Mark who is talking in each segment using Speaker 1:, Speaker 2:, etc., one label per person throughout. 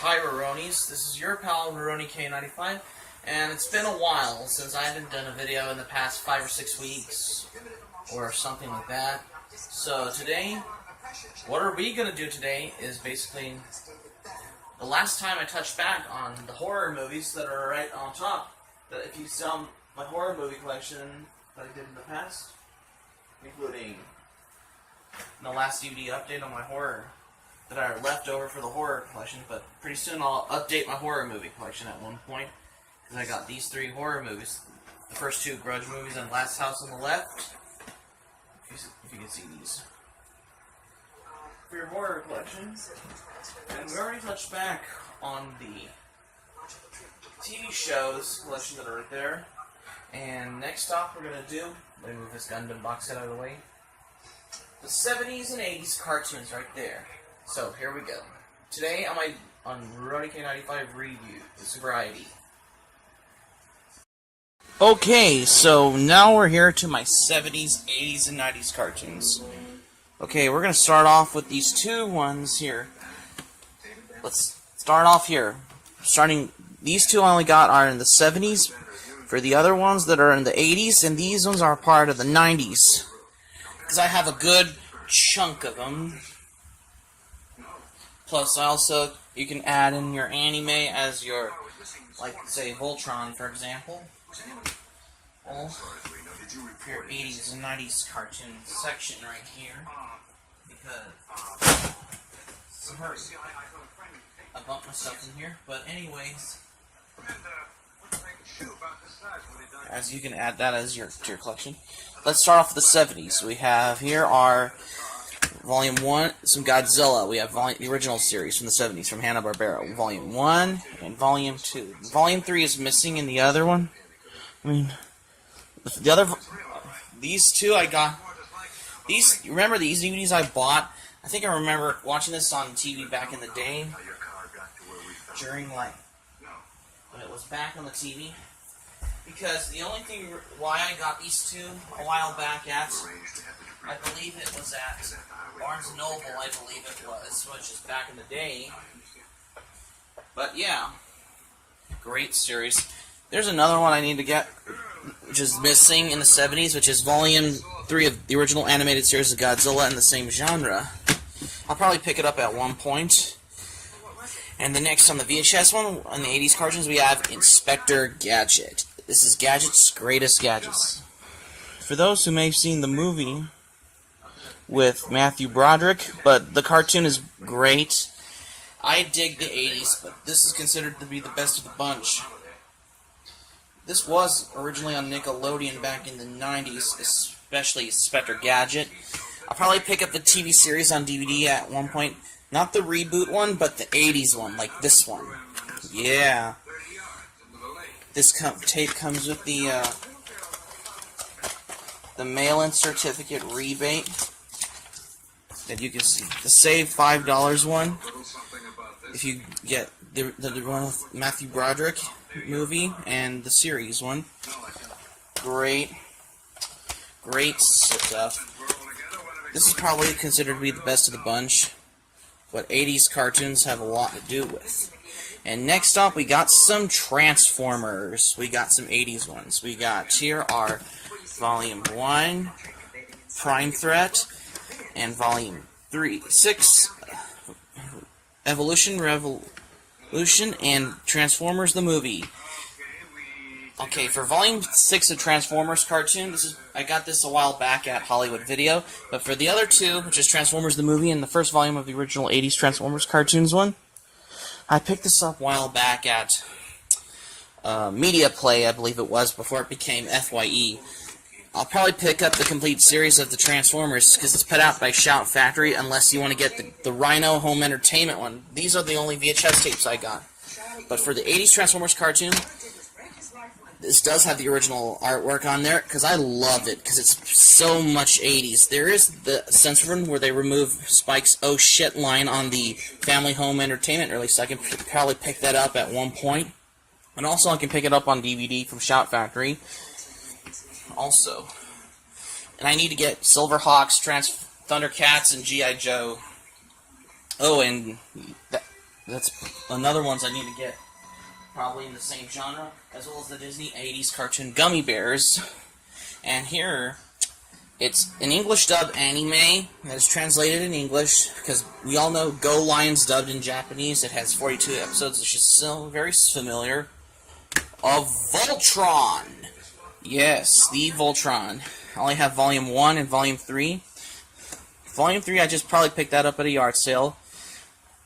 Speaker 1: Hi Roronis, this is your pal Roroni K95, and it's been a while since I haven't done a video in the past 5 or 6 weeks, or something like that. So today, what are we going to do today is basically, the last time I touched back on the horror movies that are right on top, that if you saw my horror movie collection that I did in the past, including the last DVD update on my horror that are left over for the horror collection, but pretty soon I'll update my horror movie collection at one point, because I got these 3 horror movies. The first 2 Grudge movies and Last House on the Left, if you can see these, for your horror collection. And we already touched back on the TV shows collection that are right there. And next off we're going to do, let me move this Gundam box set out of the way, the 70s and 80s cartoons right there. So, here we go. Today, on Roroni K95 Review, this variety. Okay, so now we're here to my 70s, 80s, and 90s cartoons. Okay, we're going to start off with these 2 ones here. Let's start off here. These 2 I only got are in the 70s. For the other ones that are in the 80s, and these ones are part of the 90s. Because I have a good chunk of them. Plus, you can add in your anime as your, like, say, Voltron, for example. Or your 80s and 90s cartoon section right here. Because, sorry, I bumped myself in here. But anyways, as you can add that as to your collection. Let's start off with the 70s. We have here our Volume 1, some Godzilla. We have the original series from the 70s, from Hanna-Barbera. Volume 1 and Volume 2. Volume 3 is missing in the other one. I mean, these 2 I got. Remember these DVDs I bought? I think I remember watching this on TV back in the day. When it was back on the TV. Because the only thing why I got these 2 a while back I believe it was at Barnes & Noble, I believe it was, which is back in the day. But yeah, great series. There's another one I need to get, which is missing in the 70s, which is Volume 3 of the original animated series of Godzilla in the same genre. I'll probably pick it up at one point. And the next on the VHS one, on the 80s cartoons, we have Inspector Gadget. This is Gadget's Greatest Gadgets. For those who may have seen the movie with Matthew Broderick, but the cartoon is great. I dig the 80s, but this is considered to be the best of the bunch. This was originally on Nickelodeon back in the 90s, especially Inspector Gadget. I'll probably pick up the TV series on DVD at one point. Not the reboot one, but the 80s one, like this one. Yeah. This tape comes with the mail-in certificate rebate that you can see. The Save $5 one, if you get the one with Matthew Broderick movie and the series one. Great stuff. This is probably considered to be the best of the bunch. What 80s cartoons have a lot to do with. And next up, we got some Transformers. We got some 80s ones. We got here are Volume 1, Prime Threat, and Volume 6, Evolution Revolution, and Transformers the Movie. Okay, for Volume 6 of Transformers cartoon, I got this a while back at Hollywood Video, but for the other 2, which is Transformers the Movie and the first volume of the original 80s Transformers cartoons one, I picked this up a while back at Media Play, I believe it was, before it became FYE. I'll probably pick up the complete series of the Transformers, because it's put out by Shout Factory, unless you want to get the Rhino Home Entertainment one. These are the only VHS tapes I got. But for the 80s Transformers cartoon, this does have the original artwork on there, because I love it, because it's so much 80s. There is the censor one where they remove Spike's "oh shit" line on the Family Home Entertainment release, so I can probably pick that up at one point. And also I can pick it up on DVD from Shout Factory. Also. And I need to get Silverhawks, Thundercats, and G.I. Joe. Oh, and That's another ones I need to get. Probably in the same genre, as well as the Disney 80s cartoon Gummy Bears. And here, it's an English dub anime that is translated in English, because we all know Go Lions dubbed in Japanese. It has 42 episodes, which is still very familiar. Of Voltron! Yes, the Voltron. I only have Volume 1 and Volume 3. Volume 3, I just probably picked that up at a yard sale.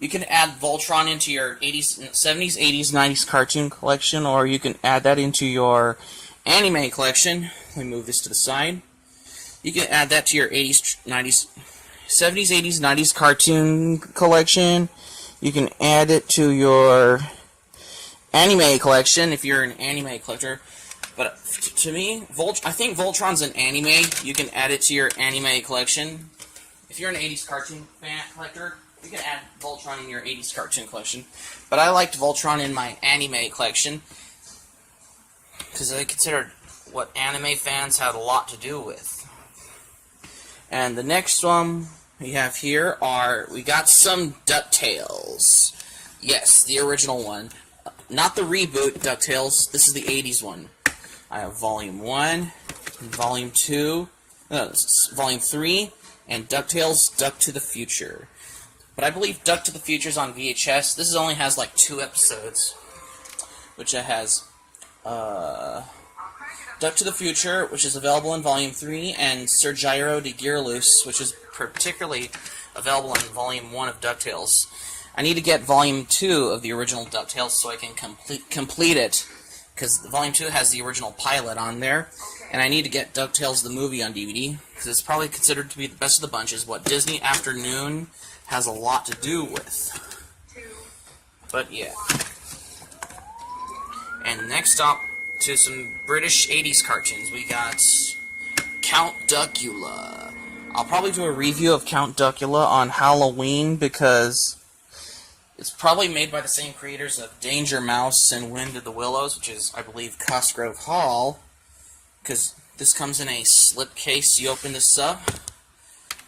Speaker 1: You can add Voltron into your 80s, 70s, 80s, 90s cartoon collection, or you can add that into your anime collection. Let me move this to the side. You can add that to your 80s, 90s, 70s, 80s, 90s cartoon collection. You can add it to your anime collection if you're an anime collector. But to me, I think Voltron's an anime. You can add it to your anime collection. If you're an 80s cartoon fan collector, you can add Voltron in your 80s cartoon collection. But I liked Voltron in my anime collection because I considered what anime fans had a lot to do with. And the next one we have here we got some DuckTales. Yes, the original one. Not the reboot DuckTales. This is the 80s one. I have Volume 1, Volume 2, Volume 3, and DuckTales Duck to the Future. But I believe Duck to the Future is on VHS. This only has like 2 episodes, which it has Duck to the Future, which is available in Volume 3, and Sir Gyro de Gearloose, which is particularly available in Volume 1 of DuckTales. I need to get Volume 2 of the original DuckTales so I can complete it, because Volume 2 has the original pilot on there, and I need to get DuckTales the movie on DVD, because it's probably considered to be the best of the bunch. Is what Disney Afternoon has a lot to do with. But yeah. And next up, to some British 80s cartoons, we got Count Duckula. I'll probably do a review of Count Duckula on Halloween, because it's probably made by the same creators of Danger Mouse and Wind of the Willows, which is, I believe, Cosgrove Hall, because this comes in a slipcase. You open this up,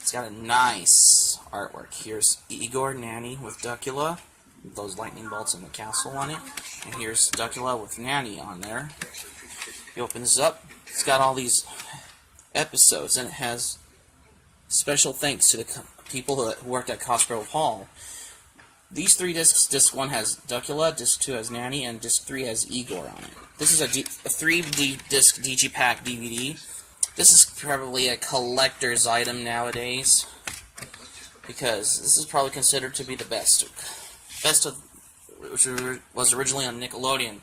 Speaker 1: it's got a nice artwork. Here's Igor, Nanny with Duckula, with those lightning bolts and the castle on it, and here's Duckula with Nanny on there. You open this up, it's got all these episodes, and it has special thanks to the people who worked at Cosgrove Hall. These 3 discs, disc 1 has Duckula, disc 2 has Nanny, and disc 3 has Igor on it. This is a 3-disc Digipack DVD. This is probably a collector's item nowadays, because this is probably considered to be the best of, which was originally on Nickelodeon,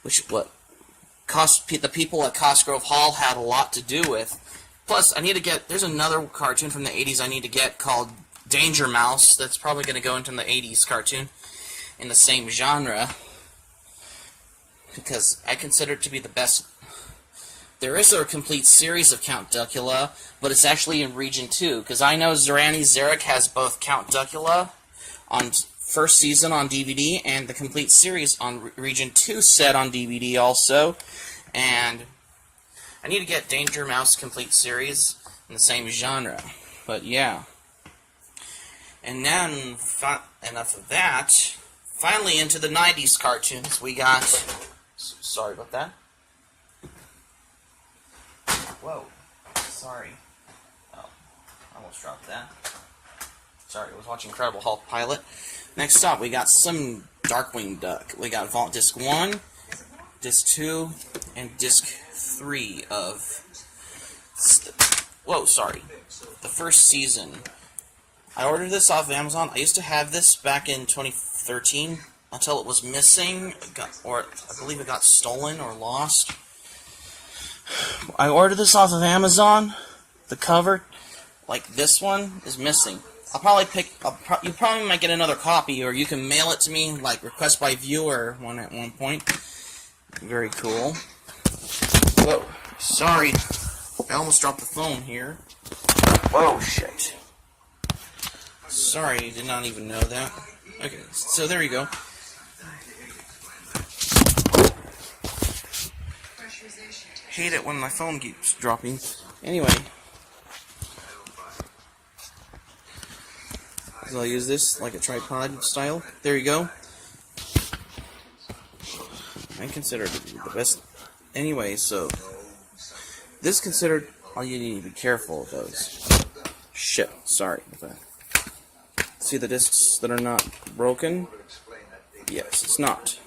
Speaker 1: which the people at Cosgrove Hall had a lot to do with. Plus, I need to get, there's another cartoon from the 80s I need to get called Danger Mouse. That's probably going to go into the 80s cartoon in the same genre, because I consider it to be the best. There is a complete series of Count Duckula, but it's actually in Region 2, because I know Zorani Zarek has both Count Duckula on first season on DVD and the complete series on Region 2 set on DVD also, and I need to get Danger Mouse complete series in the same genre. But yeah. And then, enough of that, finally into the 90s cartoons, we got, sorry about that. Whoa, sorry. Oh, I almost dropped that. Sorry, I was watching Incredible Hulk pilot. Next up, we got some Darkwing Duck. We got Disc 1, Disc 2, and Disc 3 of, the first season. I ordered this off of Amazon. I used to have this back in 2013 until it was missing, or I believe it got stolen or lost. I ordered this off of Amazon. The cover, like this one, is missing. You probably might get another copy, or you can mail it to me, like request by viewer one at one point. Very cool. Whoa, sorry. I almost dropped the phone here. Whoa, shit. Sorry, did not even know that. Okay, so there you go. Hate it when my phone keeps dropping. Anyway. So I'll use this like a tripod style. There you go. I consider it the best anyway, so this considered. All you need to be careful of those. Shit, sorry about that. See the discs that are not broken? Yes, it's not.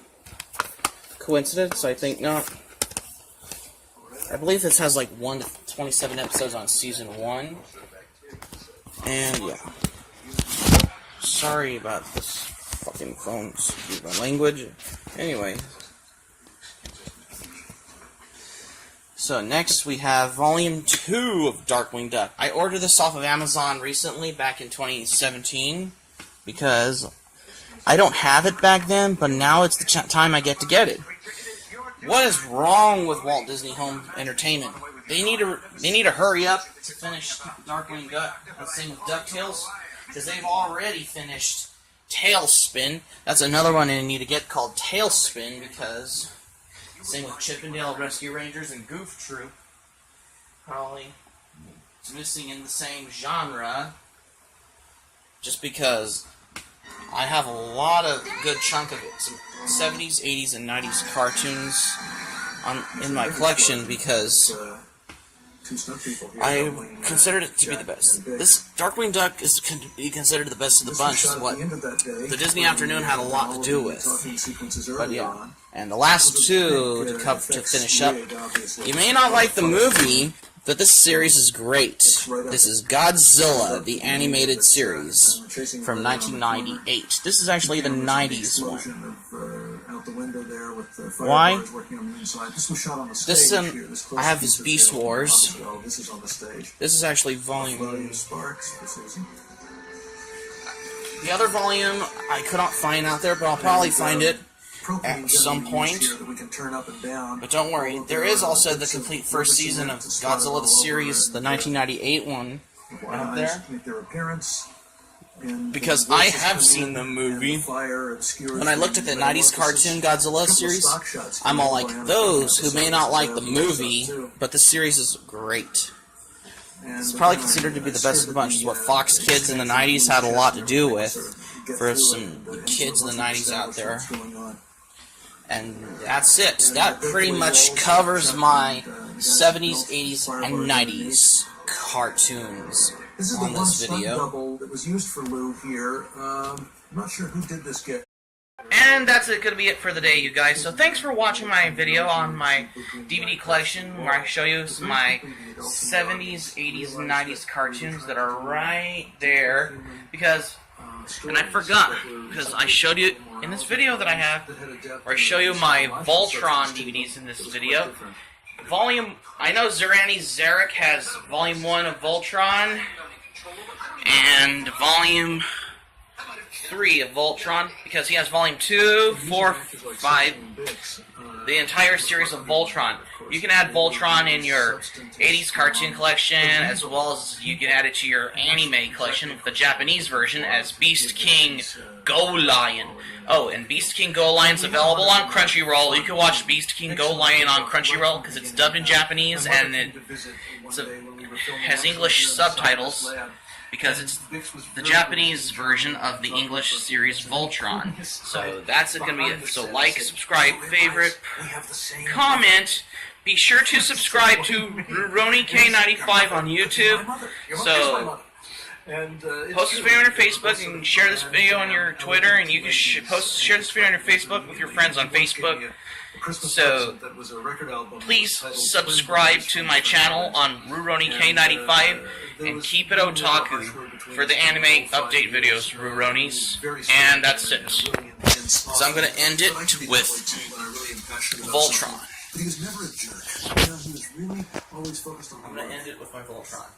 Speaker 1: Coincidence? I think not. I believe this has like 1 to 27 episodes on season 1. And yeah. Sorry about this fucking phone. Excuse my language. Anyway. So next we have Volume 2 of Darkwing Duck. I ordered this off of Amazon recently, back in 2017, because I don't have it back then, but now it's the time I get to get it. What is wrong with Walt Disney Home Entertainment? They need to hurry up to finish Darkwing Duck. The same with DuckTales, because they've already finished Tailspin. That's another one they need to get called Tailspin, because same with Chippendale Rescue Rangers and Goof Troop. Probably it's missing in the same genre, just because I have a lot of good chunk of it. Some 70's, 80's, and 90's cartoons in my collection, because I considered it to be the best. This Darkwing Duck is considered the best of the bunch. Is what the Disney Afternoon had a lot to do with. But yeah, and the last two to finish up. You may not like the movie, but this series is great. This is Godzilla, the animated series from 1998. This is actually the 90's one. Why? I have his Beast Wars. This is actually volume. The other volume I could not find out there, but I'll probably find it at some point. But don't worry, there is also the complete first season of Godzilla the series, the 1998 one, out there. Because I have seen the movie. When I looked at the 90's cartoon Godzilla series, I'm all like, those who may not like the movie, but the series is great. It's probably considered to be the best of the bunch. It's what Fox Kids in the 90's had a lot to do with, for some kids in the 90's out there. And that's it. That pretty much covers my 70's, 80's, and 90's cartoons on this video.
Speaker 2: That was used for Lou here. I'm not sure who did this get.
Speaker 1: And that's going to be it for the day, you guys. So thanks for watching my video on my DVD collection, where I show you some of my 70's, 80's, and 90's cartoons that are right there. Because, and I forgot, because I showed you in this video that I have, where I show you my Voltron DVDs in this video. I know Zerani Zarek has Volume 1 of Voltron, and Volume 3 of Voltron, because he has Volume 2, 4, 5, the entire series of Voltron. You can add Voltron in your 80's cartoon collection, as well as you can add it to your anime collection with the Japanese version as Beast King Go Lion. Oh, and Beast King Go Lion's available on Crunchyroll. You can watch Beast King Go Lion on Crunchyroll because it's dubbed in Japanese and it has English subtitles, because it's the Japanese version of the English series Voltron. So that's going to be it. So like, subscribe, favorite, comment. Be sure to subscribe to Roni K95 on YouTube. So post this video on your Facebook and share this video on your Twitter, and you can share this video on your Facebook with your friends on Facebook. So please subscribe to my channel on Rurouni K95 and keep it otaku for the anime update videos, Ruronis. And that's it. So I'm going to end it with Voltron.
Speaker 2: But he was never a jerk. He was really always focused on.
Speaker 1: I'm going to end it with my Voltron.